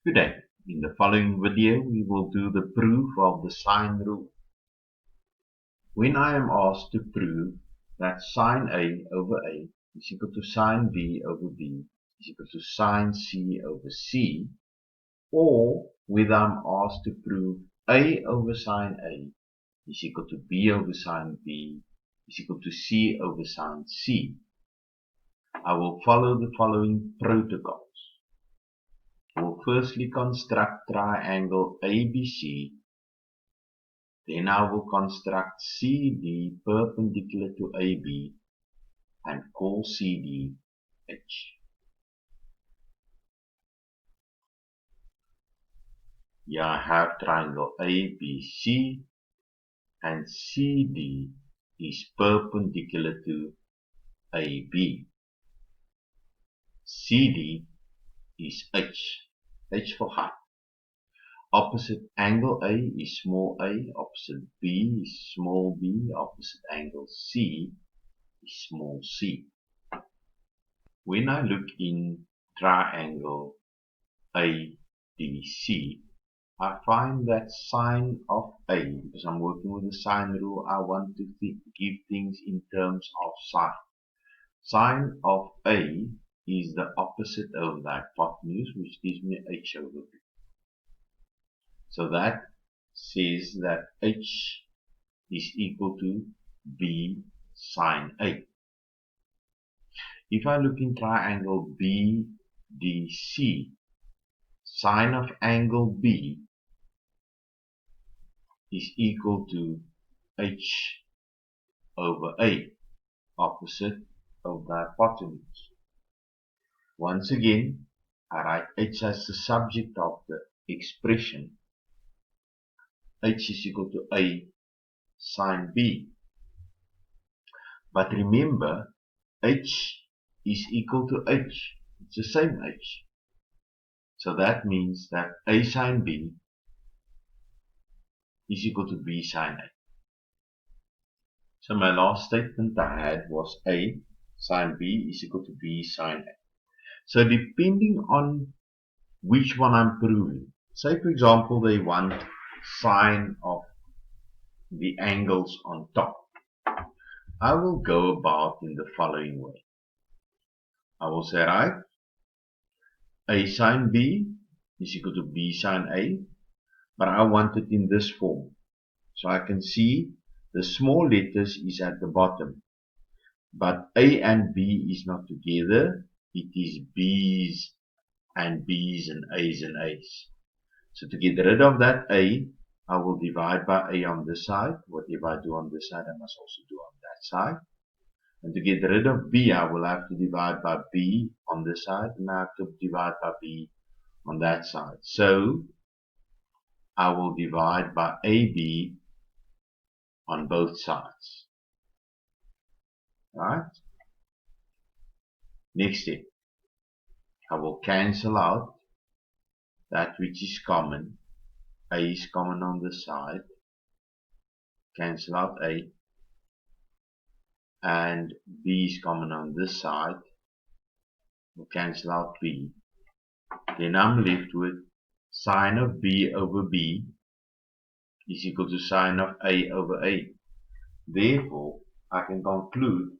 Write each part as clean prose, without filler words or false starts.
Today, in the following video, we will do the proof of the sine rule. When I am asked to prove that sine A over A is equal to sine B over B is equal to sine C over C, or whether I'm asked to prove A over sine A is equal to B over sine B is equal to C over sine C, I will follow the following protocols. I will firstly construct triangle ABC, then I will construct CD perpendicular to AB and call CD H. Here I have triangle ABC and CD is perpendicular to AB. CD is H for height. Opposite angle A is small a, opposite B is small b, opposite angle C is small c. When I look in triangle ABC, I find that sine of A, because I'm working with the sine rule, I want to give things in terms of sine. Sine of A is the opposite of the hypotenuse, which gives me H over B. So that says that H is equal to B sine A. If I look in triangle BDC, sine of angle B is equal to H over A, opposite of the hypotenuse. Once again, I write H as the subject of the expression. H is equal to A sine B. But remember, H is equal to H. It's the same H. So that means that A sine B is equal to B sine A. So my last statement I had was A sine B is equal to B sine A. So depending on which one I'm proving, say for example they want sine of the angles on top, I will go about in the following way. I will say, right, A sine B is equal to B sine A, but I want it in this form. So I can see the small letters is at the bottom, but A and B is not together, it is B's and B's and A's and A's. So to get rid of that A, I will divide by A on this side. Whatever I do on this side, I must also do on that side. And to get rid of B, I will have to divide by B on this side, and I have to divide by B on that side. So I will divide by AB on both sides. Right? Next step, I will cancel out that which is common. A is common on this side. Cancel out A. And B is common on this side. We'll cancel out B. Then I'm left with sine of B over B is equal to sine of A over A. Therefore, I can conclude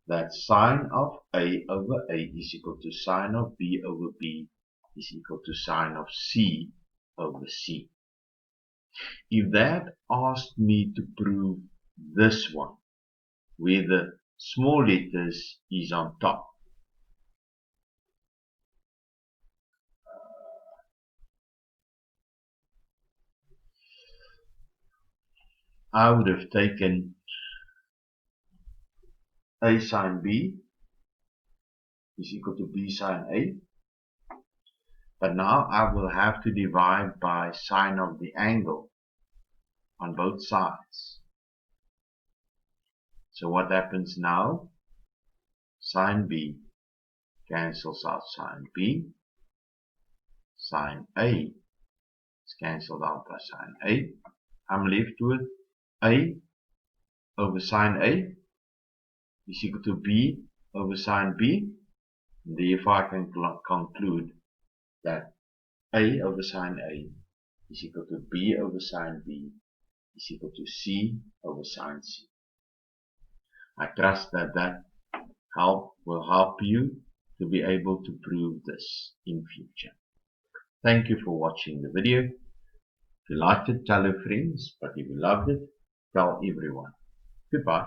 that sine of A over A is equal to sine of B over B is equal to sine of C over C. If that asked me to prove this one, where the small letters is on top, I would have taken A sine B is equal to B sine A, but now I will have to divide by sine of the angle on both sides. So what happens now? Sine B cancels out sine B. Sine A is cancelled out by sine A. I'm left with A over sine A is equal to B over sine B. Therefore, I can conclude that A over sine A is equal to B over sine B is equal to C over sine C. I trust that will help you to be able to prove this in future. Thank you for watching the video. If you liked it, tell your friends, but if you loved it, tell everyone. Goodbye.